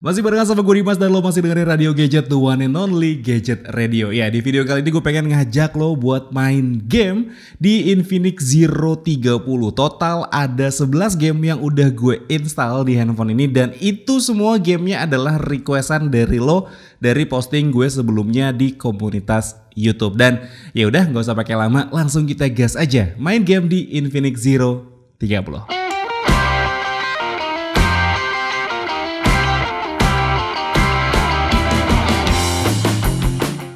Masih barengan sama gue Dimas dan lo masih dengerin Radio Gadget, the one and only Gadget Radio. Ya, di video kali ini gue pengen ngajak lo buat main game di Infinix Zero 30. Total ada 11 game yang udah gue install di handphone ini, dan itu semua gamenya adalah requestan dari lo dari posting gue sebelumnya di komunitas YouTube. Dan ya udah, nggak usah pakai lama, langsung kita gas aja main game di Infinix Zero 30.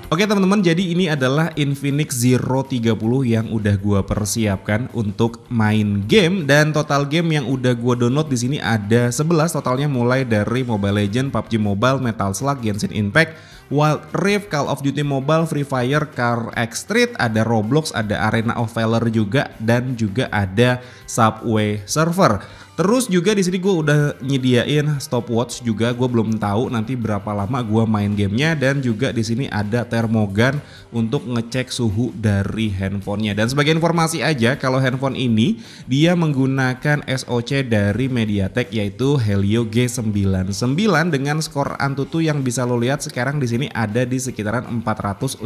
Oke teman-teman, jadi ini adalah Infinix Zero 30 yang udah gua persiapkan untuk main game, dan total game yang udah gua download di sini ada 11 totalnya, mulai dari Mobile Legends, PUBG Mobile, Metal Slug, Genshin Impact, Wild Rift, Call of Duty Mobile, Free Fire, Car X Street, ada Roblox, ada Arena of Valor juga, dan juga ada Subway Surfer. Terus juga di sini gue udah nyediain stopwatch juga, gue belum tahu nanti berapa lama gue main gamenya, dan juga di sini ada termogan untuk ngecek suhu dari handphonenya. Dan sebagai informasi aja, kalau handphone ini dia menggunakan SoC dari MediaTek yaitu Helio G99 dengan skor Antutu yang bisa lo lihat sekarang di sini ada di sekitaran 415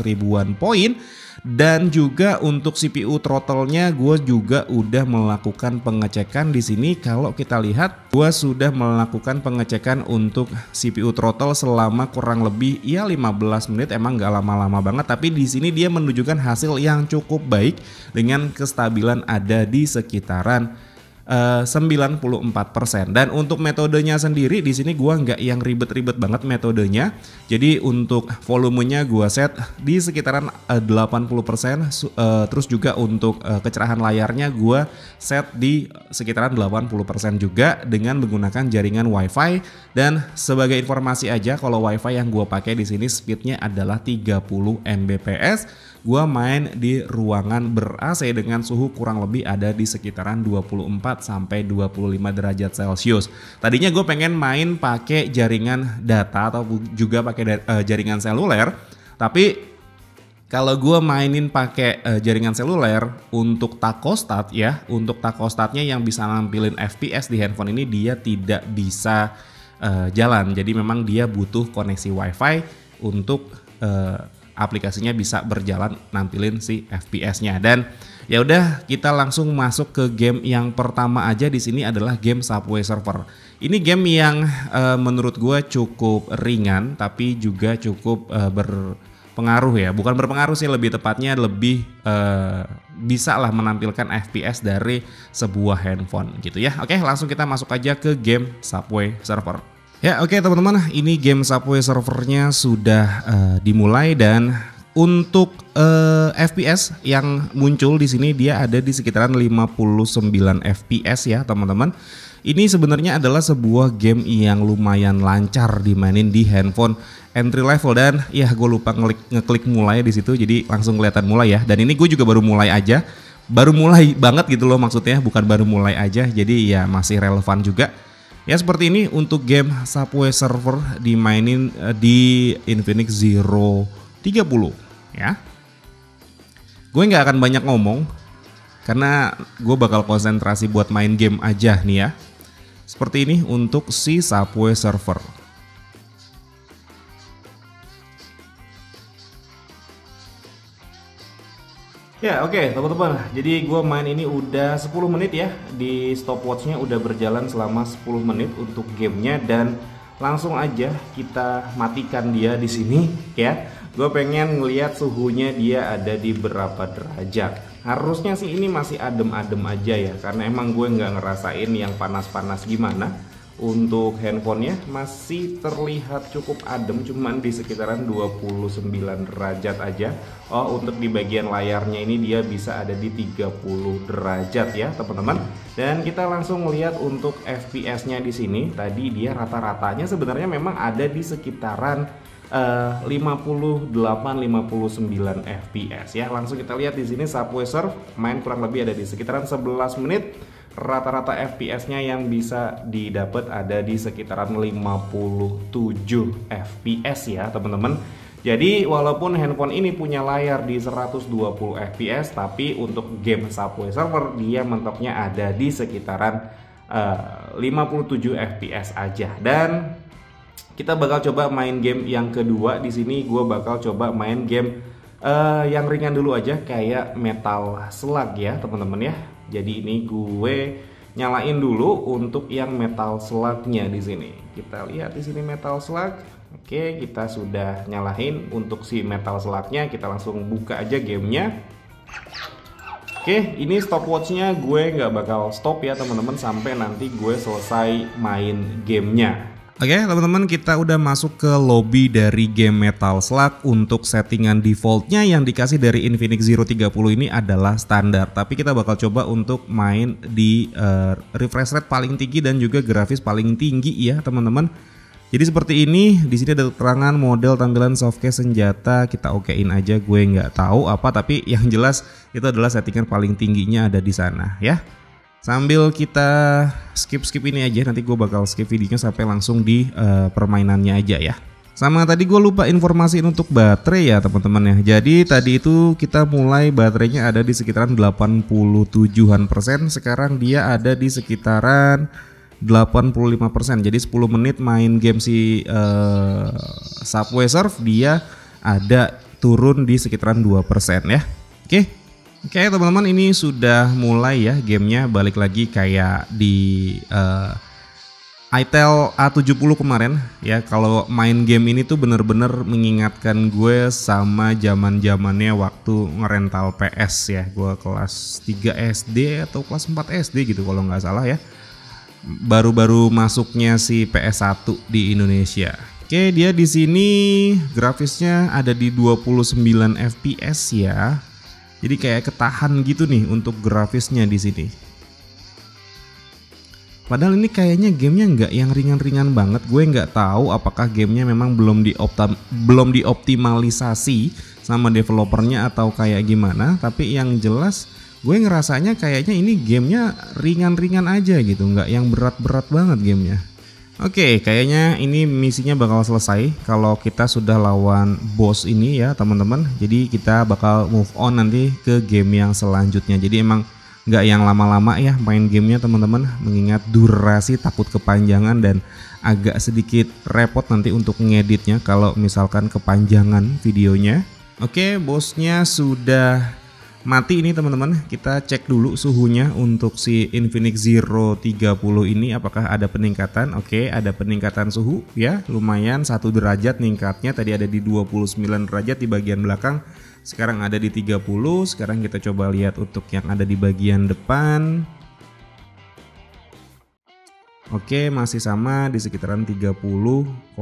ribuan poin. Dan juga untuk CPU throttle-nya gue juga udah melakukan pengecekan di sini. Kalau kita lihat, gue sudah melakukan pengecekan untuk CPU throttle selama kurang lebih ya 15 menit. Emang gak lama-lama banget, tapi di sini dia menunjukkan hasil yang cukup baik dengan kestabilan ada di sekitaran 94%. Dan untuk metodenya sendiri di sini gua nggak yang ribet-ribet banget metodenya. Jadi untuk volumenya gua set di sekitaran 80%, terus juga untuk kecerahan layarnya gua set di sekitaran 80% juga dengan menggunakan jaringan WiFi. Dan sebagai informasi aja, kalau WiFi yang gua pakai di sini speednya adalah 30 Mbps. Gua main di ruangan ber-AC dengan suhu kurang lebih ada di sekitaran 24 sampai 25 derajat Celcius. Tadinya gue pengen main pakai jaringan data atau juga pakai jaringan seluler, tapi kalau gue mainin pakai jaringan seluler untuk thermostat ya, untuk thermostatnya yang bisa nampilin FPS di handphone ini dia tidak bisa jalan. Jadi memang dia butuh koneksi WiFi untuk aplikasinya bisa berjalan nampilin si FPS-nya. Dan ya udah, kita langsung masuk ke game yang pertama aja. Di sini adalah game Subway Surfer. Ini game yang menurut gue cukup ringan tapi juga cukup berpengaruh ya. Bukan berpengaruh sih, lebih tepatnya lebih bisa lah menampilkan FPS dari sebuah handphone gitu ya. Oke, langsung kita masuk aja ke game Subway Surfer. Ya oke teman-teman, ini game Subway Surfernya sudah dimulai, dan untuk FPS yang muncul di sini dia ada di sekitaran 59 FPS ya teman-teman. Ini sebenarnya adalah sebuah game yang lumayan lancar dimainin di handphone entry level, dan ya gue lupa ngeklik mulai di situ, jadi langsung kelihatan mulai ya. Dan ini gue juga baru mulai aja, baru mulai banget gitu loh maksudnya, bukan baru mulai aja, jadi ya masih relevan juga. Ya seperti ini untuk game Subway Surfer dimainin di Infinix Zero 30 ya. Gue nggak akan banyak ngomong karena gue bakal konsentrasi buat main game aja nih ya. Seperti ini untuk si Subway Surfer. Ya oke teman-teman, jadi gue main ini udah 10 menit ya. Di stopwatchnya udah berjalan selama 10 menit untuk gamenya, dan langsung aja kita matikan dia di sini ya. Gue pengen ngeliat suhunya dia ada di berapa derajat. Harusnya sih ini masih adem-adem aja ya, karena emang gue nggak ngerasain yang panas-panas gimana. Untuk handphonenya masih terlihat cukup adem, cuman di sekitaran 29 derajat aja. Oh, untuk di bagian layarnya ini dia bisa ada di 30 derajat ya teman-teman. Dan kita langsung melihat untuk FPS-nya di sini. Tadi dia rata-ratanya sebenarnya memang ada di sekitaran 58-59 FPS ya. Langsung kita lihat di sini Subway Surf main kurang lebih ada di sekitaran 11 menit. Rata-rata FPS-nya yang bisa didapat ada di sekitaran 57 FPS ya teman-teman. Jadi walaupun handphone ini punya layar di 120 FPS, tapi untuk game Subway Surfer dia mentoknya ada di sekitaran 57 fps aja. Dan kita bakal coba main game yang kedua. Di sini gue bakal coba main game yang ringan dulu aja, kayak Metal Slug ya teman-teman ya. Jadi ini gue nyalain dulu untuk yang Metal Slug-nya di sini. Kita lihat di sini Metal Slug. Oke, kita sudah nyalain untuk si Metal Slug-nya. Kita langsung buka aja gamenya. Oke, ini stopwatch-nya gue nggak bakal stop ya teman-teman sampai nanti gue selesai main gamenya. Oke teman-teman, kita udah masuk ke lobby dari game Metal Slug. Untuk settingan defaultnya yang dikasih dari Infinix Zero 30 ini adalah standar. Tapi kita bakal coba untuk main di refresh rate paling tinggi dan juga grafis paling tinggi ya teman-teman. Jadi seperti ini, di sini ada keterangan model tampilan softcase senjata, kita okein aja, gue nggak tahu apa, tapi yang jelas itu adalah settingan paling tingginya ada di sana ya. Sambil kita skip ini aja, nanti gue bakal skip videonya sampai langsung di permainannya aja ya. Sama tadi gue lupa informasi untuk baterai ya teman-teman ya. Jadi tadi itu kita mulai baterainya ada di sekitaran 87%, sekarang dia ada di sekitaran 85%. Jadi 10 menit main game si Subway Surf dia ada turun di sekitaran 2% ya. Oke teman-teman, ini sudah mulai ya gamenya, balik lagi kayak di itel A70 kemarin ya. Kalau main game ini tuh bener-bener mengingatkan gue sama zamannya waktu ngerental PS ya. Gue kelas 3 SD atau kelas 4 SD gitu kalau nggak salah ya. Baru-baru masuknya si PS1 di Indonesia. Oke, dia di sini grafisnya ada di 29 fps ya. Jadi kayak ketahan gitu nih untuk grafisnya di sini. Padahal ini kayaknya gamenya nggak yang ringan-ringan banget. Gue nggak tahu apakah gamenya memang belum dioptimalisasi sama developernya atau kayak gimana. Tapi yang jelas gue ngerasanya kayaknya ini gamenya ringan-ringan aja gitu, nggak yang berat-berat banget gamenya. Oke, kayaknya ini misinya bakal selesai kalau kita sudah lawan boss ini ya teman-teman. Jadi kita bakal move on nanti ke game yang selanjutnya. Jadi emang nggak yang lama-lama ya main gamenya teman-teman, mengingat durasi takut kepanjangan dan agak sedikit repot nanti untuk ngeditnya kalau misalkan kepanjangan videonya. Oke, bosnya sudah mati ini teman-teman. Kita cek dulu suhunya untuk si Infinix Zero 30 ini apakah ada peningkatan. Oke, ada peningkatan suhu ya, lumayan 1 derajat ningkatnya. Tadi ada di 29 derajat di bagian belakang, sekarang ada di 30. Sekarang kita coba lihat untuk yang ada di bagian depan. Oke, masih sama di sekitaran 30,9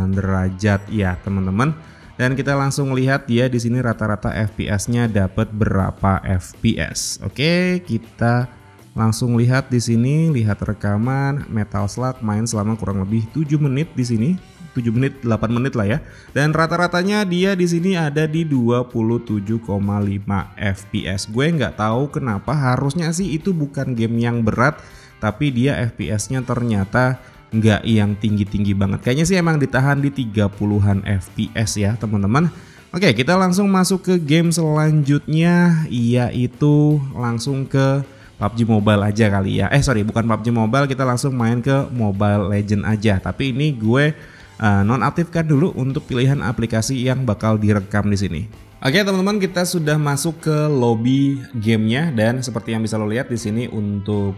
derajat ya teman-teman. Dan kita langsung lihat dia di sini rata-rata FPS-nya dapat berapa FPS. Oke, kita langsung lihat di sini, lihat rekaman Metal Slug main selama kurang lebih 7 menit di sini. 7 menit 8 menit lah ya. Dan rata-ratanya dia di sini ada di 27,5 FPS. Gue nggak tahu kenapa, harusnya sih itu bukan game yang berat, tapi dia FPS-nya ternyata nggak yang tinggi-tinggi banget. Kayaknya sih emang ditahan di 30-an FPS ya teman-teman. Oke, kita langsung masuk ke game selanjutnya, yaitu langsung ke PUBG Mobile aja kali ya. Sorry, bukan PUBG Mobile, kita langsung main ke Mobile Legend aja. Tapi ini gue nonaktifkan dulu untuk pilihan aplikasi yang bakal direkam di sini. Oke teman-teman, kita sudah masuk ke lobby gamenya dan seperti yang bisa lo lihat di sini untuk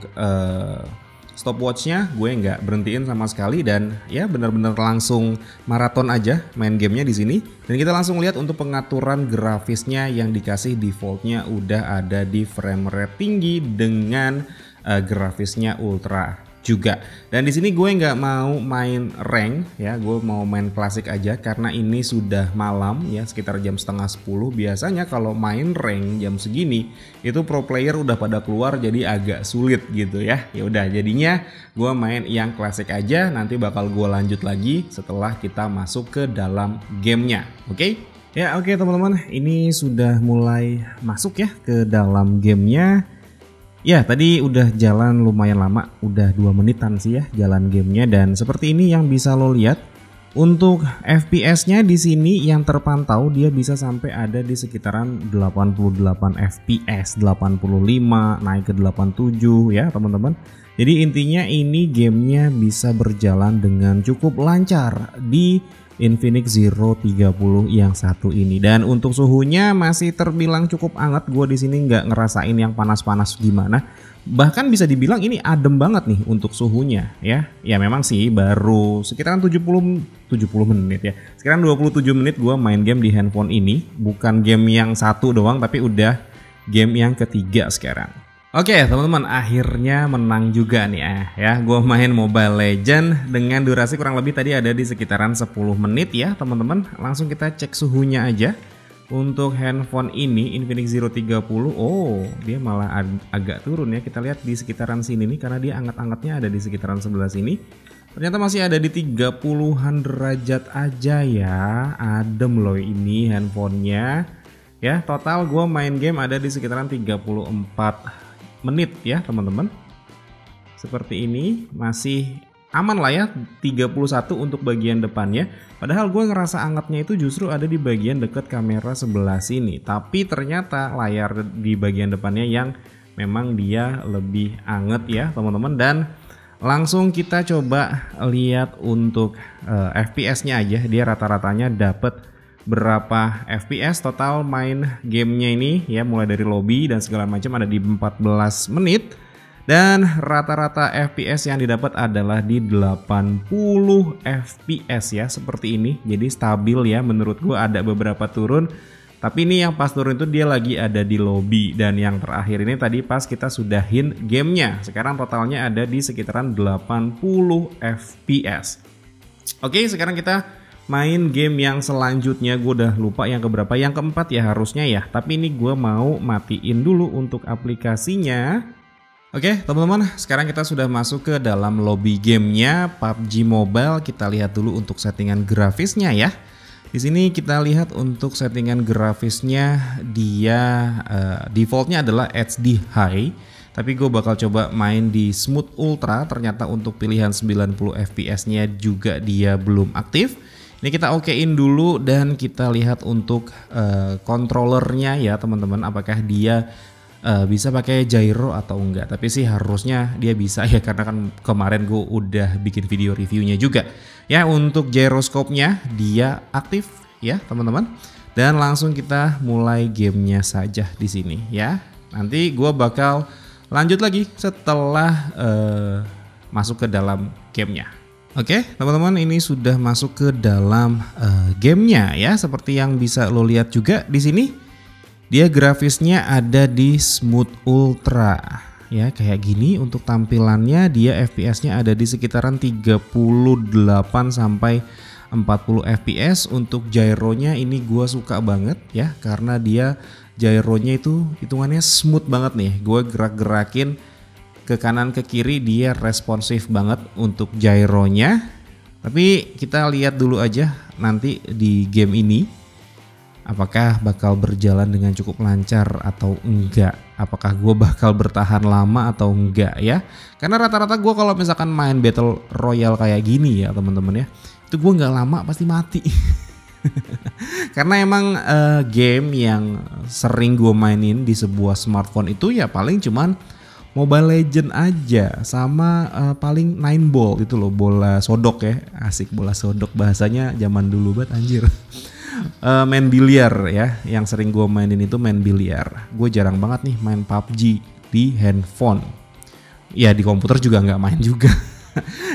stopwatchnya gue nggak berhentiin sama sekali dan ya benar-benar langsung maraton aja main gamenya di sini. Dan kita langsung lihat untuk pengaturan grafisnya yang dikasih defaultnya udah ada di frame rate tinggi dengan grafisnya ultra juga. Dan di sini gue nggak mau main rank ya, gue mau main klasik aja karena ini sudah malam ya, sekitar jam setengah 10. Biasanya kalau main rank jam segini itu pro player udah pada keluar, jadi agak sulit gitu ya. Ya udah, jadinya gue main yang klasik aja, nanti bakal gue lanjut lagi setelah kita masuk ke dalam gamenya. Oke? Ya oke teman-teman, ini sudah mulai masuk ya ke dalam gamenya. Ya tadi udah jalan lumayan lama, udah 2 menitan sih ya jalan gamenya. Dan seperti ini yang bisa lo lihat, Untuk FPS-nya di sini yang terpantau dia bisa sampai ada di sekitaran 88 FPS, 85 naik ke 87 ya teman-teman. Jadi intinya ini gamenya bisa berjalan dengan cukup lancar di Infinix Zero 30 yang satu ini. Dan untuk suhunya masih terbilang cukup hangat. Gue di sini nggak ngerasain yang panas-panas gimana. Bahkan bisa dibilang ini adem banget nih untuk suhunya ya. Ya memang sih baru sekitaran 70 menit ya. Sekarang 27 menit gue main game di handphone ini. Bukan game yang satu doang tapi udah game yang ketiga sekarang. Oke teman-teman, akhirnya menang juga nih ya. Gue main Mobile Legend dengan durasi kurang lebih tadi ada di sekitaran 10 menit ya teman-teman. Langsung kita cek suhunya aja. Untuk handphone ini Infinix Zero 30, oh dia malah agak turun ya. Kita lihat di sekitaran sini nih karena dia anget-angetnya ada di sekitaran sebelah sini. Ternyata masih ada di 30-an derajat aja ya. Adem loh ini handphonenya. Ya total gue main game ada di sekitaran 34 menit ya teman-teman. Seperti ini masih aman lah ya, 31 untuk bagian depannya. Padahal gue ngerasa angetnya itu justru ada di bagian dekat kamera sebelah sini. Tapi ternyata layar di bagian depannya yang memang dia lebih anget ya teman-teman. Dan langsung kita coba lihat untuk FPS-nya aja. Dia rata-ratanya dapat berapa FPS total main gamenya ini ya, mulai dari lobby dan segala macam ada di 14 menit. Dan rata-rata FPS yang didapat adalah di 80 FPS ya, seperti ini. Jadi stabil ya, menurut gue ada beberapa turun. Tapi ini yang pas turun itu dia lagi ada di lobby. Dan yang terakhir ini tadi pas kita sudahin gamenya. Sekarang totalnya ada di sekitaran 80 FPS. Oke, sekarang kita main game yang selanjutnya. Gue udah lupa yang keberapa, yang keempat ya harusnya ya. Tapi ini gue mau matiin dulu untuk aplikasinya. Oke teman-teman, sekarang kita sudah masuk ke dalam lobby gamenya PUBG Mobile. Kita lihat dulu untuk settingan grafisnya ya. Di sini kita lihat untuk settingan grafisnya dia defaultnya adalah HD High. Tapi gue bakal coba main di Smooth Ultra. Ternyata untuk pilihan 90 FPS-nya juga dia belum aktif. Ini kita okein dulu dan kita lihat untuk controllernya ya teman-teman. Apakah dia bisa pakai gyro atau enggak, tapi sih harusnya dia bisa ya karena kan kemarin gue udah bikin video reviewnya juga ya. Untuk gyroscope-nya dia aktif ya teman-teman, dan langsung kita mulai gamenya saja di sini ya. Nanti gue bakal lanjut lagi setelah masuk ke dalam gamenya. Oke teman-teman, ini sudah masuk ke dalam gamenya ya, seperti yang bisa lo lihat juga di sini. Dia grafisnya ada di Smooth Ultra ya, kayak gini. Untuk tampilannya dia FPS-nya ada di sekitaran 38 sampai 40 FPS. Untuk gyronya ini gua suka banget ya, karena dia gyronya itu hitungannya smooth banget nih. Gue gerak-gerakin ke kanan ke kiri dia responsif banget untuk gyronya. Tapi kita lihat dulu aja nanti di game ini apakah bakal berjalan dengan cukup lancar atau enggak. Apakah gue bakal bertahan lama atau enggak ya. Karena rata-rata gue kalau misalkan main Battle Royale kayak gini ya teman-teman ya, itu gue nggak lama pasti mati. Karena emang game yang sering gue mainin di sebuah smartphone itu ya paling cuman Mobile Legend aja, sama paling 9 ball itu loh, bola sodok ya. Asik, bola sodok bahasanya zaman dulu banget anjir. Main biliar ya, yang sering gue mainin itu main biliar. Gue jarang banget nih main PUBG di handphone. Ya di komputer juga nggak main juga.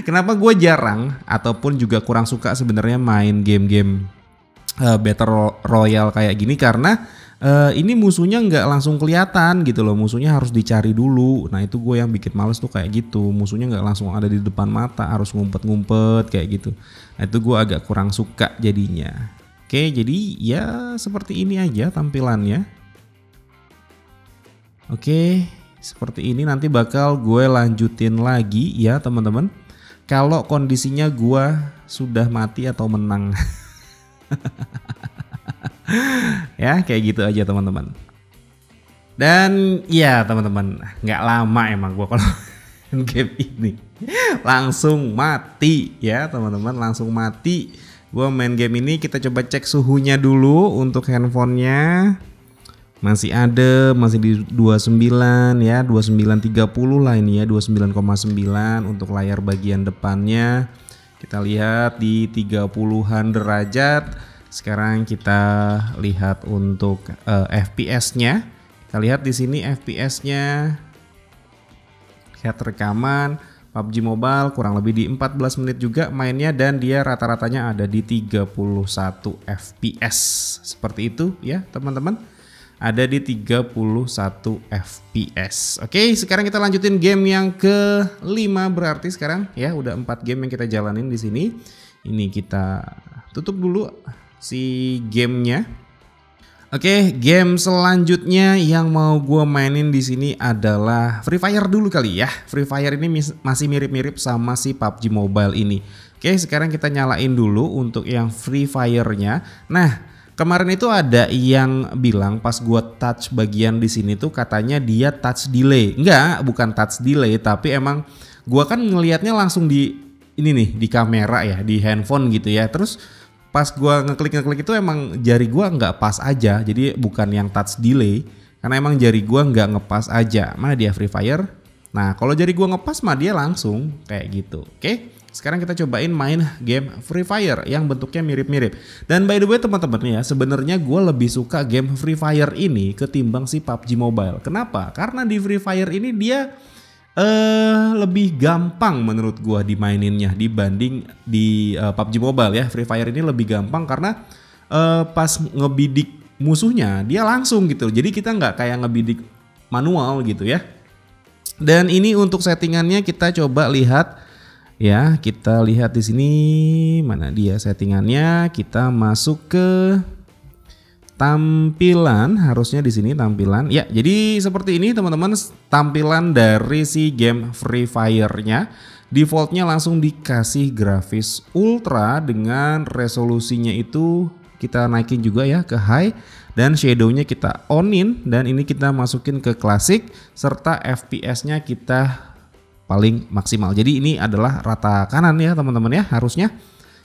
Kenapa gue jarang ataupun juga kurang suka sebenarnya main game-game Battle Royale kayak gini, karena ini musuhnya nggak langsung kelihatan gitu loh. Musuhnya harus dicari dulu. Nah itu gue yang bikin males tuh kayak gitu. Musuhnya nggak langsung ada di depan mata, harus ngumpet-ngumpet kayak gitu. Nah itu gue agak kurang suka jadinya. Oke, jadi ya seperti ini aja tampilannya. Oke, seperti ini. Nanti bakal gue lanjutin lagi ya teman-teman, kalau kondisinya gue sudah mati atau menang. Ya kayak gitu aja teman-teman. Dan ya teman-teman, nggak lama emang gue kalau game ini. Langsung mati ya teman-teman, langsung mati. Gua main game ini, kita coba cek suhunya dulu untuk handphonenya. Masih ada, masih di 29 ya, 29.30 lah ini ya, 29,9 untuk layar bagian depannya. Kita lihat di 30-an derajat. Sekarang kita lihat untuk FPS-nya. Kita lihat di sini FPS-nya. Lihat rekaman PUBG Mobile kurang lebih di 14 menit juga mainnya, dan dia rata-ratanya ada di 31 FPS. Seperti itu ya teman-teman. Ada di 31 FPS. Oke, sekarang kita lanjutin game yang ke-5 berarti sekarang ya, udah 4 game yang kita jalanin di sini. Ini kita tutup dulu si gamenya. Oke, game selanjutnya yang mau gue mainin di sini adalah Free Fire dulu kali ya. Free Fire ini masih mirip-mirip sama si PUBG Mobile ini. Oke, sekarang kita nyalain dulu untuk yang Free Fire-nya. Nah, kemarin itu ada yang bilang pas gue touch bagian di sini tuh katanya dia touch delay. Enggak, bukan touch delay, tapi emang gue kan ngelihatnya langsung di ini nih, di kamera ya, di handphone gitu ya. Terus pas gua ngeklik itu emang jari gua nggak pas aja, jadi bukan yang touch delay, karena emang jari gua nggak ngepas aja. Mana dia Free Fire? Nah, kalau jari gua ngepas mah dia langsung kayak gitu. Oke, sekarang kita cobain main game Free Fire yang bentuknya mirip-mirip. Dan by the way teman-teman ya, sebenarnya gua lebih suka game Free Fire ini ketimbang si PUBG Mobile. Kenapa? Karena di Free Fire ini dia lebih gampang menurut gua dimaininnya dibanding di PUBG Mobile ya. Free Fire ini lebih gampang karena pas ngebidik musuhnya dia langsung gitu. Jadi kita nggak kayak ngebidik manual gitu ya. Dan ini untuk settingannya kita coba lihat ya. Kita lihat di sini mana dia settingannya. Kita masuk ke tampilan, harusnya di sini tampilan. Ya, jadi seperti ini teman-teman tampilan dari si game Free Fire-nya. Defaultnya langsung dikasih grafis ultra dengan resolusinya itu kita naikin juga ya ke high, dan shadownya kita onin, dan ini kita masukin ke klasik, serta FPS-nya kita paling maksimal. Jadi ini adalah rata kanan ya teman-teman ya, harusnya.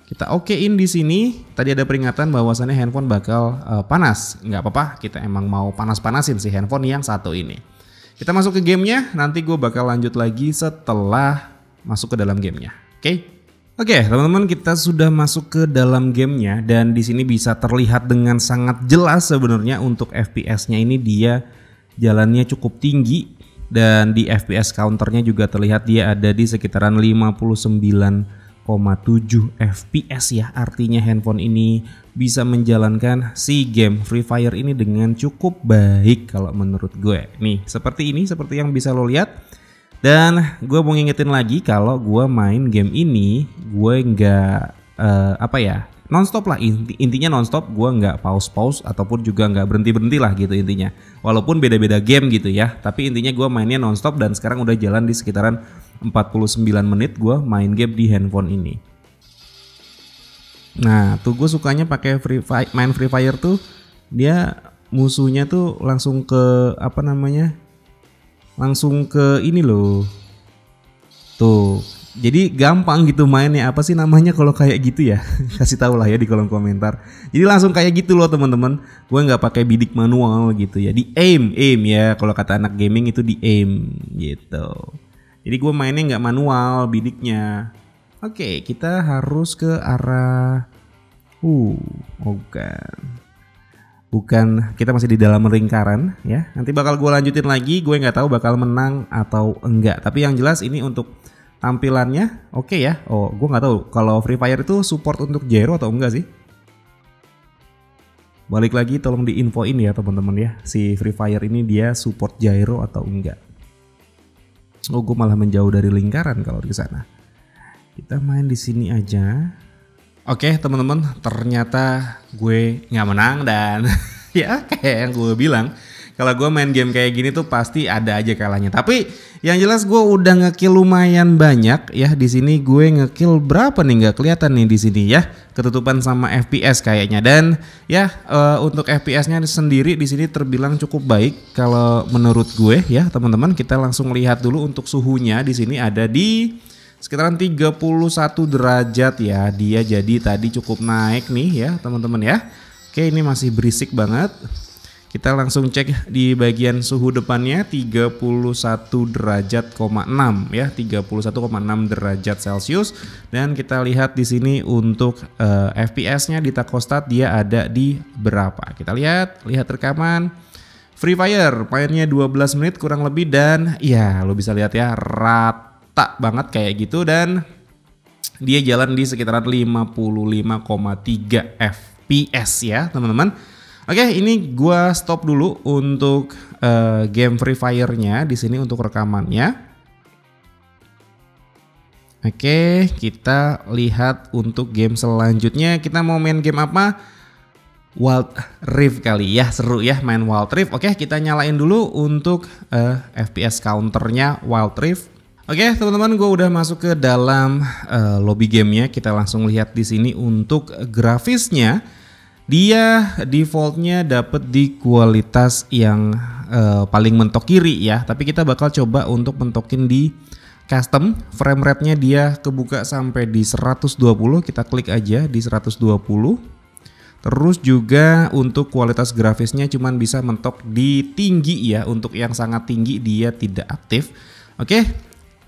Kita okein di sini. Tadi ada peringatan bahwasannya handphone bakal panas. Nggak apa-apa, kita emang mau panas-panasin si handphone yang satu ini. Kita masuk ke gamenya. Nanti gue bakal lanjut lagi setelah masuk ke dalam gamenya. Oke, teman-teman, kita sudah masuk ke dalam gamenya, dan di sini bisa terlihat dengan sangat jelas sebenarnya untuk FPS-nya ini dia jalannya cukup tinggi, dan di FPS counternya juga terlihat dia ada di sekitaran 59,7 FPS ya. Artinya handphone ini bisa menjalankan si game Free Fire ini dengan cukup baik kalau menurut gue. Nih seperti ini, seperti yang bisa lo lihat. Dan gue mau ngingetin lagi kalau gue main game ini gue nggak nonstop lah, intinya nonstop. Gue nggak pause ataupun juga nggak berhenti lah gitu intinya. Walaupun beda-beda game gitu ya, tapi intinya gue mainnya nonstop, dan sekarang udah jalan di sekitaran 49 menit gue main game di handphone ini. Nah tuh gue sukanya pakai main Free Fire tuh, dia musuhnya tuh langsung ke langsung ke ini loh. Tuh, jadi gampang gitu mainnya. Apa sih namanya kalau kayak gitu ya? Kasih tahu lah ya di kolom komentar. Jadi langsung kayak gitu loh teman-teman. Gue nggak pakai bidik manual gitu ya. Di aim ya. Kalau kata anak gaming itu di aim gitu. Jadi gue mainnya nggak manual bidiknya. Oke, kita harus ke arah. Bukan, kita masih di dalam lingkaran ya. Nanti bakal gue lanjutin lagi. Gue nggak tahu bakal menang atau enggak. Tapi yang jelas ini untuk tampilannya oke ya. Oh, gue nggak tahu kalau Free Fire itu support untuk gyro atau enggak sih. Balik lagi, tolong diinfoin ya teman-teman ya. Si Free Fire ini dia support gyro atau enggak. Oh, gue malah menjauh dari lingkaran kalau di sana. Kita main di sini aja. Oke teman-teman, ternyata gue nggak menang, dan ya kayak yang gue bilang, kalau gue main game kayak gini tuh pasti ada aja kalahnya. Tapi yang jelas gue udah ngekill lumayan banyak ya di sini. Gue ngekill berapa nih, nggak kelihatan nih di sini ya, ketutupan sama FPS kayaknya. Dan ya untuk FPS-nya sendiri di sini terbilang cukup baik kalau menurut gue ya teman-teman. Kita langsung lihat dulu untuk suhunya. Di sini ada di sekitaran 31 derajat ya. Dia jadi tadi cukup naik nih ya teman-teman ya. Oke, ini masih berisik banget. Kita langsung cek di bagian suhu depannya 31 derajat, 6 ya, 31,6 derajat Celcius. Dan kita lihat di sini untuk FPS-nya di Takostat dia ada di berapa? Kita lihat rekaman Free Fire, mainnya 12 menit kurang lebih dan ya lo bisa lihat ya rata banget kayak gitu dan dia jalan di sekitaran 55,3 FPS ya teman-teman. Oke, ini gua stop dulu untuk game Free Fire-nya di sini untuk rekamannya. Oke, kita lihat untuk game selanjutnya. Kita mau main game apa? Wild Rift kali ya, seru ya main Wild Rift. Oke, kita nyalain dulu untuk FPS counternya Wild Rift. Oke, teman-teman, gue udah masuk ke dalam lobby gamenya. Kita langsung lihat di sini untuk grafisnya. Dia defaultnya dapat di kualitas yang paling mentok kiri ya. Tapi kita bakal coba untuk mentokin di custom. Frame rate-nya dia kebuka sampai di 120. Kita klik aja di 120. Terus juga untuk kualitas grafisnya cuman bisa mentok di tinggi ya. Untuk yang sangat tinggi dia tidak aktif. Oke,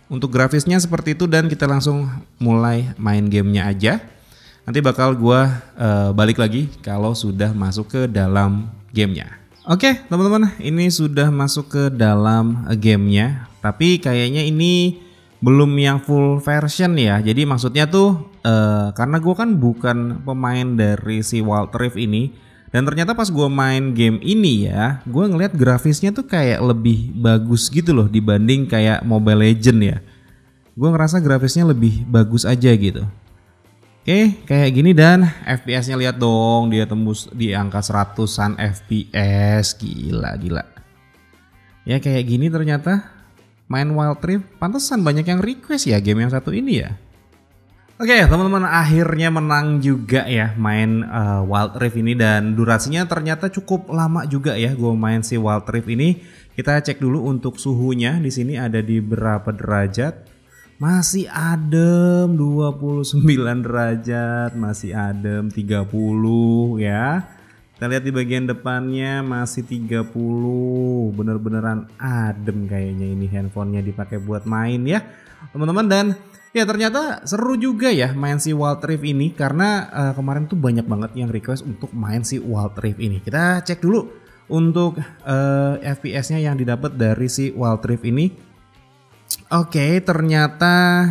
untuk grafisnya seperti itu dan kita langsung mulai main gamenya aja. Nanti bakal gua balik lagi kalau sudah masuk ke dalam gamenya. Oke teman-teman, ini sudah masuk ke dalam gamenya. Tapi kayaknya ini belum yang full version ya. Jadi maksudnya tuh karena gua kan bukan pemain dari si Wild Rift ini. Dan ternyata pas gua main game ini ya, gua ngeliat grafisnya tuh kayak lebih bagus gitu loh dibanding kayak Mobile Legends ya. Gua ngerasa grafisnya lebih bagus aja gitu. Oke, kayak gini dan FPS-nya lihat dong, dia tembus di angka 100-an FPS, gila. Ya kayak gini ternyata main Wild Rift, pantesan banyak yang request ya game yang satu ini ya. Oke, teman-teman, akhirnya menang juga ya main Wild Rift ini dan durasinya ternyata cukup lama juga ya gue main si Wild Rift ini. Kita cek dulu untuk suhunya, di sini ada di berapa derajat. Masih adem 29 derajat, masih adem 30 ya. Kita lihat di bagian depannya masih 30, bener-beneran adem kayaknya ini handphonenya dipakai buat main ya teman-teman. Dan ya ternyata seru juga ya main si Wild Rift ini karena kemarin tuh banyak banget yang request untuk main si Wild Rift ini. Kita cek dulu untuk FPS-nya yang didapat dari si Wild Rift ini. Oke, ternyata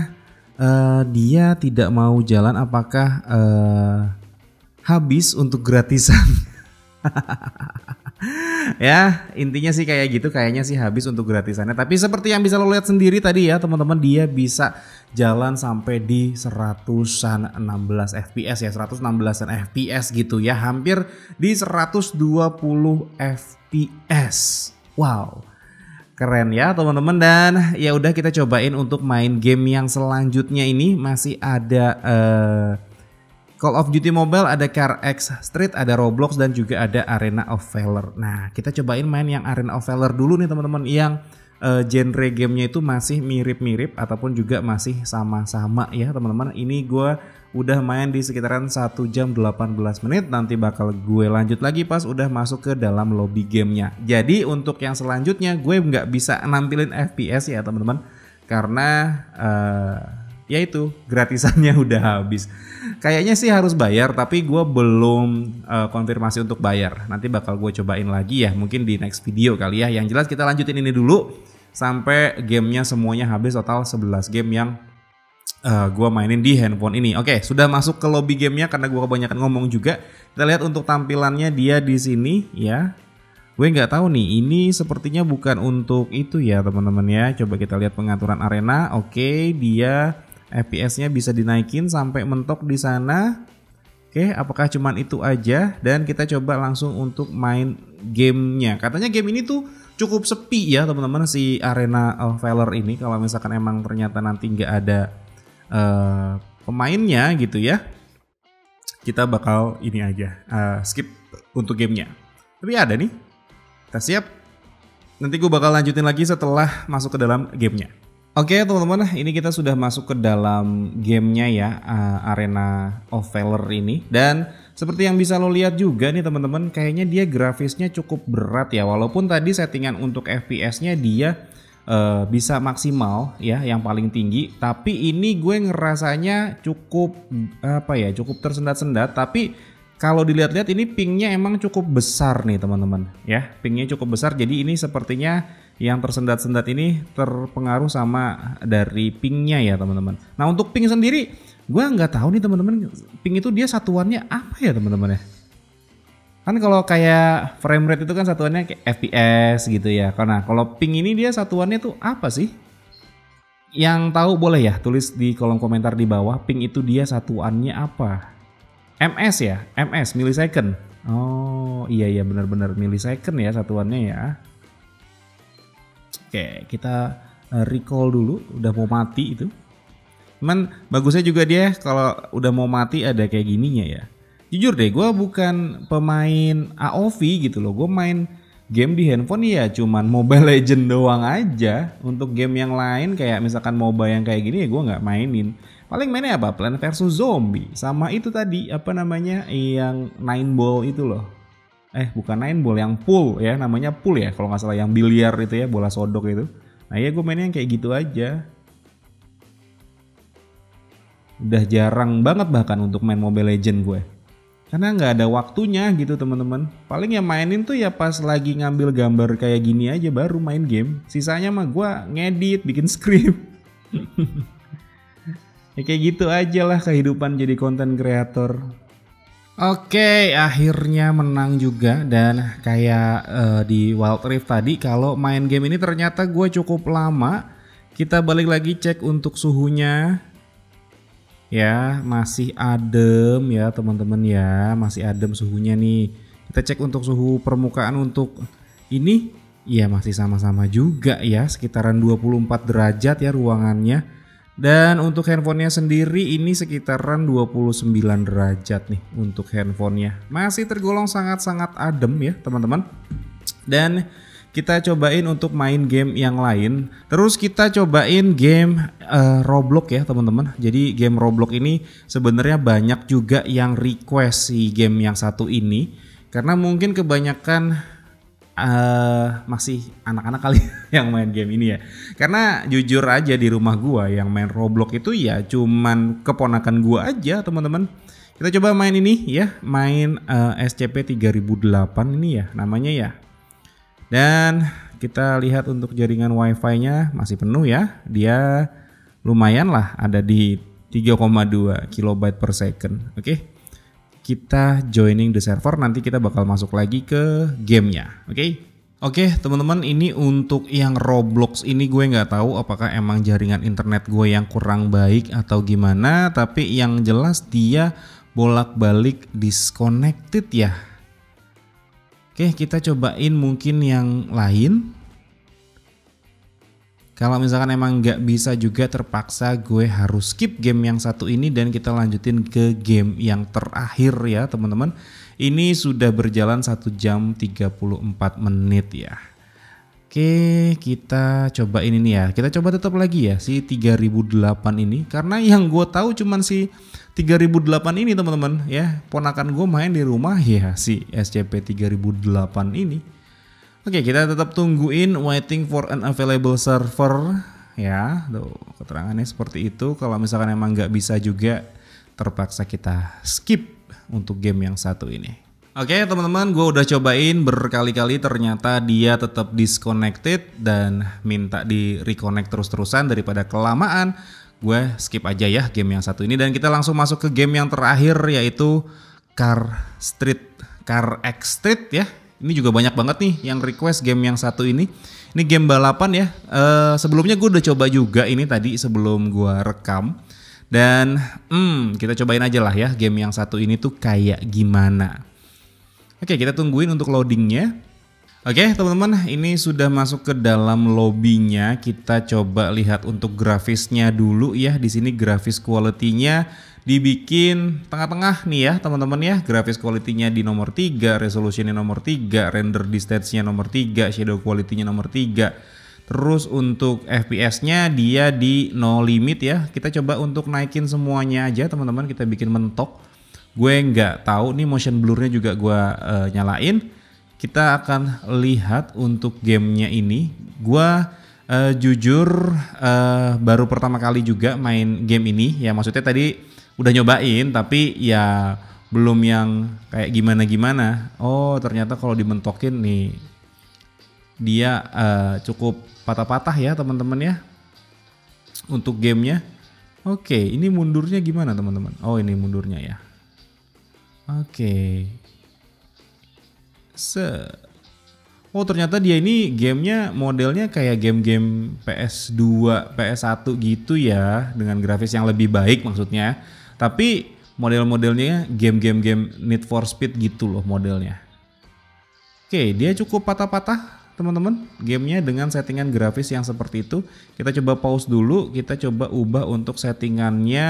dia tidak mau jalan. Apakah habis untuk gratisan? Ya, intinya sih kayak gitu. Kayaknya sih habis untuk gratisannya. Tapi seperti yang bisa lo lihat sendiri tadi ya teman-teman, dia bisa jalan sampai di 116 FPS ya, 116 FPS gitu ya, hampir di 120 FPS. Wow. Keren ya teman-teman. Dan ya udah, kita cobain untuk main game yang selanjutnya. Ini masih ada Call of Duty Mobile, ada CarX Street, ada Roblox dan juga ada Arena of Valor. Nah, kita cobain main yang Arena of Valor dulu nih teman-teman, yang genre gamenya itu masih mirip-mirip ataupun juga masih sama-sama ya teman-teman. Ini gue udah main di sekitaran 1 jam 18 menit. Nanti bakal gue lanjut lagi pas udah masuk ke dalam lobby gamenya. Jadi untuk yang selanjutnya gue nggak bisa nampilin FPS ya teman-teman, karena yaitu gratisannya udah habis. Kayaknya sih harus bayar, tapi gue belum konfirmasi untuk bayar. Nanti bakal gue cobain lagi ya, mungkin di next video kali ya. Yang jelas kita lanjutin ini dulu sampai gamenya semuanya habis, total 11 game yang gue mainin di handphone ini. Oke, sudah masuk ke lobby gamenya karena gue kebanyakan ngomong juga. Kita lihat untuk tampilannya dia di sini ya. Gue nggak tahu nih, ini sepertinya bukan untuk itu ya teman-teman ya. Coba kita lihat pengaturan arena. Oke, dia FPS-nya bisa dinaikin sampai mentok di sana. Oke, apakah cuman itu aja? Dan kita coba langsung untuk main gamenya. Katanya game ini tuh cukup sepi ya teman-teman, si Arena of Valor ini. Kalau misalkan emang ternyata nanti nggak ada pemainnya gitu ya, kita bakal ini aja skip untuk gamenya. Tapi ada nih, kita siap. Nanti gue bakal lanjutin lagi setelah masuk ke dalam gamenya. Oke teman-teman, ini kita sudah masuk ke dalam gamenya ya, Arena of Valor ini. Dan seperti yang bisa lo lihat juga nih teman-teman, kayaknya dia grafisnya cukup berat ya. Walaupun tadi settingan untuk FPS-nya dia bisa maksimal ya, yang paling tinggi. Tapi ini gue ngerasanya cukup cukup tersendat-sendat. Tapi kalau dilihat-lihat ini pingnya emang cukup besar nih teman-teman ya, pingnya cukup besar. Jadi ini sepertinya yang tersendat-sendat ini terpengaruh sama dari pingnya ya teman-teman. Nah untuk ping sendiri gue nggak tahu nih teman-teman, ping itu dia satuannya apa ya teman-teman ya. Kan kalau kayak frame rate itu kan satuannya kayak FPS gitu ya. Karena kalau ping ini dia satuannya tuh apa sih? Yang tahu boleh ya tulis di kolom komentar di bawah, ping itu dia satuannya apa? MS ya, MS millisecond. Oh iya benar-benar millisecond ya satuannya ya. Oke, kita recall dulu, udah mau mati itu. Cuman bagusnya juga dia kalau udah mau mati ada kayak gininya ya. Jujur deh, gue bukan pemain AOV gitu loh. Gue main game di handphone ya cuman Mobile Legend doang aja. Untuk game yang lain kayak misalkan MOBA yang kayak gini ya gue nggak mainin. Paling mainnya apa? Plants vs Zombie. Sama itu tadi apa namanya yang 9 ball itu loh. Bukan 9 ball, yang pool ya, namanya pool ya kalau nggak salah, yang biliar itu ya, bola sodok itu. Nah ya gue mainnya yang kayak gitu aja. Udah jarang banget bahkan untuk main Mobile Legend gue, karena nggak ada waktunya gitu teman-teman. Paling yang mainin tuh ya pas lagi ngambil gambar kayak gini aja baru main game. Sisanya mah gue ngedit, bikin script. Ya kayak gitu aja lah kehidupan jadi konten kreator. Oke, akhirnya menang juga. Dan kayak di Wild Rift tadi, kalau main game ini ternyata gue cukup lama. Kita balik lagi cek untuk suhunya. Ya, masih adem ya teman-teman ya, masih adem suhunya nih. Kita cek untuk suhu permukaan untuk ini, ya masih sama-sama juga ya, sekitaran 24 derajat ya ruangannya. Dan untuk handphonenya sendiri ini sekitaran 29 derajat nih untuk handphonenya. Masih tergolong sangat-sangat adem ya teman-teman. Dan kita cobain untuk main game yang lain. Terus kita cobain game Roblox ya teman-teman. Jadi game Roblox ini sebenarnya banyak juga yang request si game yang satu ini. Karena mungkin kebanyakan masih anak-anak kali yang main game ini ya. Karena jujur aja di rumah gua yang main Roblox itu ya cuman keponakan gua aja teman-teman. Kita coba main ini ya, main SCP-3008 ini ya namanya ya. Dan kita lihat untuk jaringan wifi-nya masih penuh ya. Dia lumayan lah, ada di 3,2 kilobyte per second. Oke. Kita joining the server, nanti kita bakal masuk lagi ke gamenya. Oke, teman-teman, ini untuk yang Roblox ini gue nggak tahu apakah emang jaringan internet gue yang kurang baik atau gimana, tapi yang jelas dia bolak-balik disconnected ya. Oke, kita cobain mungkin yang lain. Kalau misalkan emang nggak bisa juga, terpaksa gue harus skip game yang satu ini dan kita lanjutin ke game yang terakhir ya teman-teman. Ini sudah berjalan 1 jam 34 menit ya. Oke, kita cobain ini ya. Kita coba tetap lagi ya si 3008 ini, karena yang gue tahu cuman si 3008 ini teman-teman ya. Ponakan gue main di rumah ya si SCP-3008 ini. Oke, kita tetap tungguin, waiting for an available server ya. Tuh, keterangannya seperti itu. Kalau misalkan emang nggak bisa juga, terpaksa kita skip untuk game yang satu ini. Oke teman-teman, gue udah cobain berkali-kali, ternyata dia tetap disconnected dan minta di reconnect terus-terusan. Daripada kelamaan, gue skip aja ya game yang satu ini dan kita langsung masuk ke game yang terakhir, yaitu Car X Street ya. Ini juga banyak banget nih yang request game yang satu ini. Ini game balapan ya. Sebelumnya gue udah coba juga ini tadi sebelum gue rekam. Dan kita cobain aja lah ya game yang satu ini tuh kayak gimana. Oke, kita tungguin untuk loadingnya. Oke teman-teman, ini sudah masuk ke dalam lobbynya. Kita coba lihat untuk grafisnya dulu ya. Di sini grafis quality-nya dibikin tengah-tengah nih ya teman-teman ya. Grafis quality-nya di nomor 3, resolutionnya nomor 3, render distance-nya nomor 3, shadow quality-nya nomor 3. Terus untuk FPS-nya dia di no limit ya. Kita coba untuk naikin semuanya aja teman-teman, kita bikin mentok. Gue nggak tahu nih motion blur-nya juga gue nyalain. Kita akan lihat untuk gamenya ini. Gue jujur baru pertama kali juga main game ini. Ya maksudnya tadi udah nyobain tapi ya belum yang kayak gimana-gimana. Oh ternyata kalau dimentokin nih dia cukup patah-patah ya teman-teman ya untuk gamenya. Oke, ini mundurnya gimana teman-teman? Oh ini mundurnya ya. Oke. Oh ternyata dia ini gamenya modelnya kayak game-game PS2, PS1 gitu ya, dengan grafis yang lebih baik maksudnya. Tapi model-modelnya game-game Need for Speed gitu loh modelnya. Oke, dia cukup patah-patah teman-teman gamenya dengan settingan grafis yang seperti itu. Kita coba pause dulu, kita coba ubah untuk settingannya,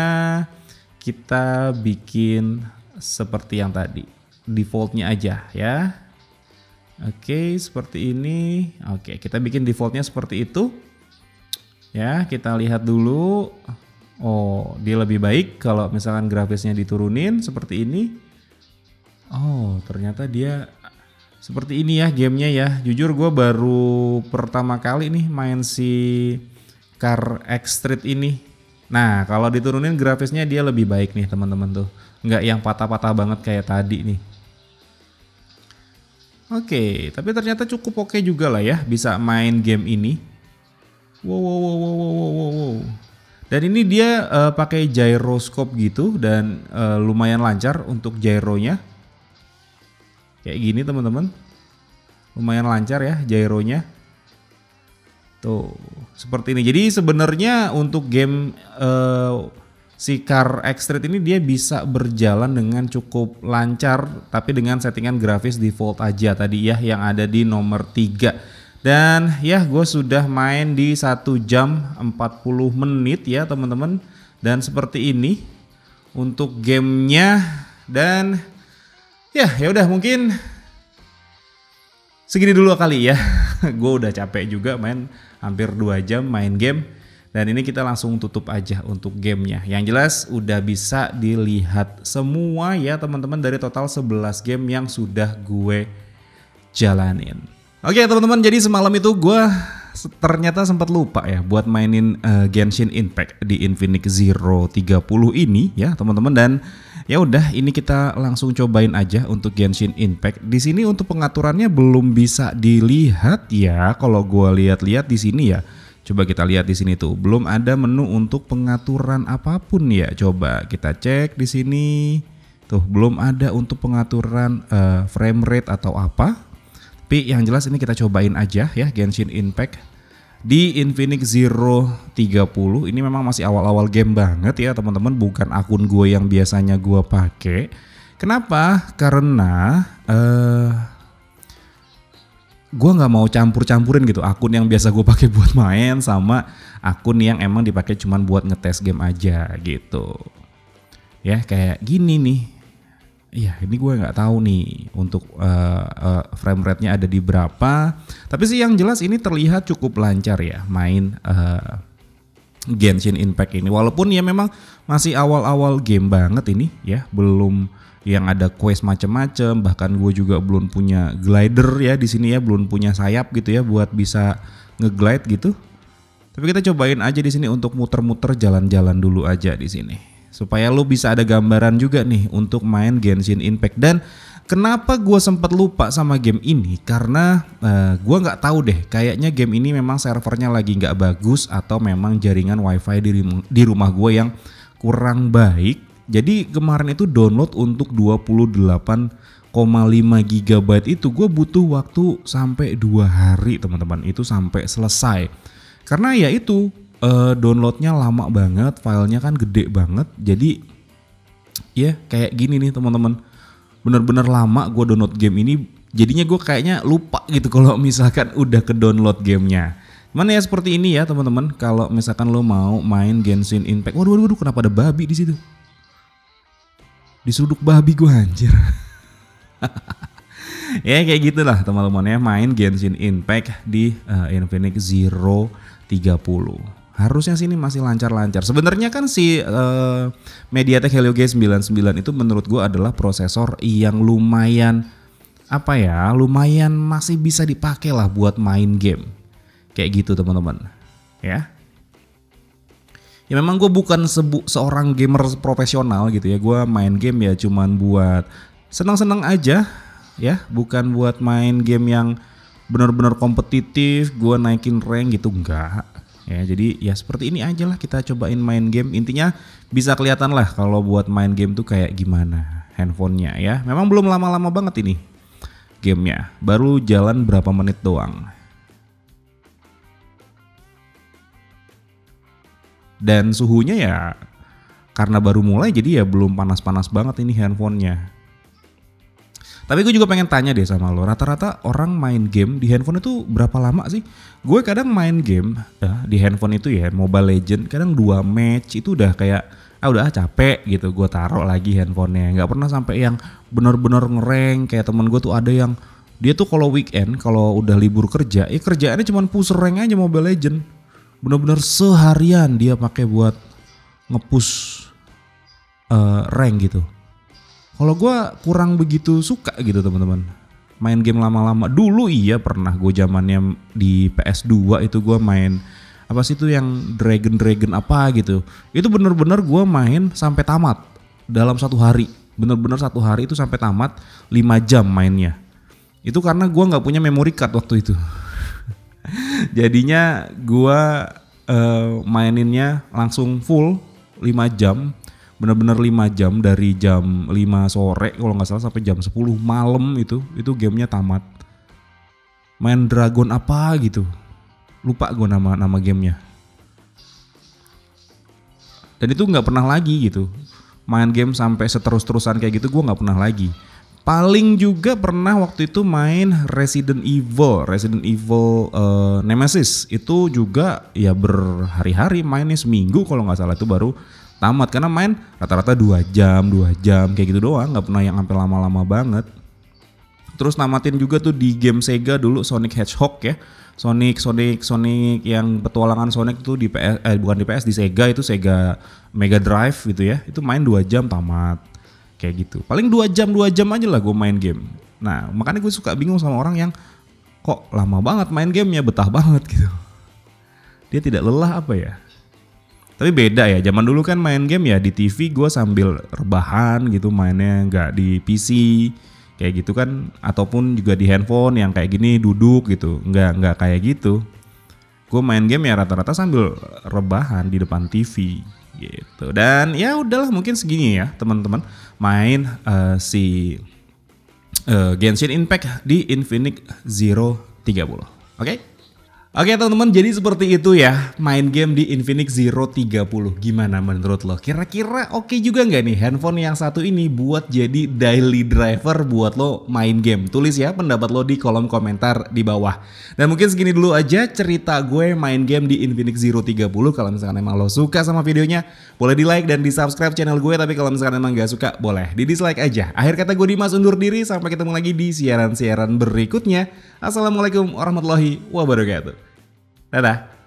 kita bikin seperti yang tadi, defaultnya aja ya. Oke seperti ini. Oke kita bikin defaultnya seperti itu ya, kita lihat dulu. Oh dia lebih baik kalau misalkan grafisnya diturunin seperti ini. Oh ternyata dia seperti ini ya gamenya ya. Jujur gue baru pertama kali nih main si Car X Street ini. Nah kalau diturunin grafisnya dia lebih baik nih teman-teman tuh. Nggak yang patah-patah banget kayak tadi nih. Oke tapi ternyata cukup oke juga lah ya bisa main game ini. Wow. Dan ini dia pakai gyroscope gitu dan lumayan lancar untuk gyronya. Kayak gini teman-teman, lumayan lancar ya gyronya. Tuh seperti ini. Jadi sebenarnya untuk game si Car X Street ini dia bisa berjalan dengan cukup lancar, tapi dengan settingan grafis default aja tadi ya yang ada di nomor 3. Dan ya gue sudah main di 1 jam 40 menit ya teman-teman. Dan seperti ini untuk gamenya. Dan ya udah mungkin segini dulu kali ya. Gue udah capek juga main hampir 2 jam main game. Dan ini kita langsung tutup aja untuk gamenya. Yang jelas udah bisa dilihat semua ya teman-teman dari total 11 game yang sudah gue jalanin. Oke teman-teman, jadi semalam itu gue ternyata sempat lupa ya buat mainin Genshin Impact di Infinix Zero 30 ini ya teman-teman. Dan ya udah ini kita langsung cobain aja untuk Genshin Impact. Di sini untuk pengaturannya belum bisa dilihat ya. Kalau gue lihat-lihat di sini ya. Coba kita lihat di sini tuh, belum ada menu untuk pengaturan apapun ya. Coba kita cek di sini. Tuh, belum ada untuk pengaturan frame rate atau apa. Tapi yang jelas ini kita cobain aja ya Genshin Impact di Infinix Zero 30. Ini memang masih awal-awal game banget ya teman-teman, bukan akun gue yang biasanya gue pakai. Kenapa? Karena gue nggak mau campur-campurin gitu akun yang biasa gue pakai buat main sama akun yang emang dipakai cuman buat ngetes game aja gitu. Ya kayak gini nih. Ya ini gue nggak tahu nih untuk frame rate-nya ada di berapa. Tapi sih yang jelas ini terlihat cukup lancar ya main Genshin Impact ini. Walaupun ya memang masih awal-awal game banget ini ya, belum yang ada quest macem-macem, bahkan gue juga belum punya glider ya di sini ya, belum punya sayap gitu ya buat bisa ngeglide gitu. Tapi kita cobain aja di sini untuk muter-muter jalan-jalan dulu aja di sini, supaya lo bisa ada gambaran juga nih untuk main Genshin Impact. Dan kenapa gue sempat lupa sama game ini? Karena gue nggak tahu deh, kayaknya game ini memang servernya lagi nggak bagus atau memang jaringan wifi di rumah gue yang kurang baik. Jadi kemarin itu download untuk 28,5 GB itu gue butuh waktu sampai 2 hari teman-teman, itu sampai selesai. Karena ya itu downloadnya lama banget, filenya kan gede banget. Jadi ya kayak gini nih teman-teman, bener-bener lama gue download game ini. Jadinya gue kayaknya lupa gitu kalau misalkan udah ke download gamenya. Cuman ya seperti ini ya teman-teman, kalau misalkan lo mau main Genshin Impact. Waduh kenapa ada babi di situ? Disuduk babi gue anjir. Ya kayak gitulah teman-teman ya, main Genshin Impact di Infinix Zero 30. Harusnya sini masih lancar-lancar. Sebenarnya kan si MediaTek Helio G99 itu menurut gua adalah prosesor yang lumayan lumayan masih bisa dipakai lah buat main game. Kayak gitu teman-teman. Ya. Ya memang gue bukan seorang gamer profesional gitu ya. Gue main game ya cuman buat senang-senang aja ya, bukan buat main game yang benar-benar kompetitif, gue naikin rank gitu, enggak. Ya, jadi ya seperti ini aja lah, kita cobain main game. Intinya bisa kelihatan lah kalau buat main game tuh kayak gimana handphonenya ya. Memang belum lama-lama banget ini gamenya, baru jalan berapa menit doang. Dan suhunya ya karena baru mulai jadi ya belum panas-panas banget ini handphonenya. Tapi gue juga pengen tanya deh sama lo, rata-rata orang main game di handphone itu berapa lama sih? Gue kadang main game di handphone itu ya, Mobile Legend, kadang 2 match itu udah kayak udah capek gitu, gue taruh lagi handphonenya. Nggak pernah sampai yang bener-bener ngerank. Kayak temen gue tuh ada yang dia tuh kalau weekend, kalau udah libur kerja, kerjaannya cuma push rank aja Mobile Legend. Bener-bener seharian dia pakai buat nge-push rank gitu. Kalau gue kurang begitu suka gitu teman-teman. Main game lama-lama. Dulu iya pernah gue zamannya di PS2 itu gue main apa sih itu yang Dragon apa gitu. Itu bener-bener gue main sampai tamat dalam 1 hari. Bener-bener 1 hari itu sampai tamat 5 jam mainnya. Itu karena gue nggak punya memory card waktu itu. Jadinya gue maininnya langsung full 5 jam. Bener-bener 5 jam dari jam 5 sore kalau nggak salah sampai jam 10 malam itu gamenya tamat. Main Dragon apa gitu, lupa gue nama gamenya. Dan itu nggak pernah lagi gitu main game sampai seterus-terusan kayak gitu, gue nggak pernah lagi. Paling juga pernah waktu itu main Resident Evil Nemesis, itu juga ya berhari-hari mainnya, seminggu kalau nggak salah itu baru tamat, karena main rata-rata 2 jam kayak gitu doang, nggak pernah yang sampai lama-lama banget. Terus namatin juga tuh di game Sega dulu, Sonic Hedgehog ya, Sonic yang petualangan Sonic tuh di PS, bukan di PS, di Sega, itu Sega Mega Drive gitu ya, itu main 2 jam tamat kayak gitu. Paling 2 jam aja lah gue main game. Nah makanya gue suka bingung sama orang yang kok lama banget main gamenya, betah banget gitu, dia tidak lelah apa ya. Tapi beda ya, zaman dulu kan main game ya di TV gue sambil rebahan gitu mainnya, nggak di PC kayak gitu kan, ataupun juga di handphone yang kayak gini duduk gitu, nggak kayak gitu. Gue main game ya rata-rata sambil rebahan di depan TV gitu. Dan ya udahlah, mungkin segini ya teman-teman main Genshin Impact di Infinix Zero 30. Oke? Oke teman-teman, jadi seperti itu ya main game di Infinix Zero 30. Gimana menurut lo? Kira-kira oke juga nggak nih handphone yang satu ini buat jadi daily driver buat lo main game? Tulis ya pendapat lo di kolom komentar di bawah. Dan mungkin segini dulu aja cerita gue main game di Infinix Zero 30. Kalau misalkan emang lo suka sama videonya, boleh di like dan di subscribe channel gue. Tapi kalau misalkan emang gak suka, boleh di dislike aja. Akhir kata gue Dimas undur diri, sampai ketemu lagi di siaran-siaran berikutnya. Assalamualaikum warahmatullahi wabarakatuh. Dadah.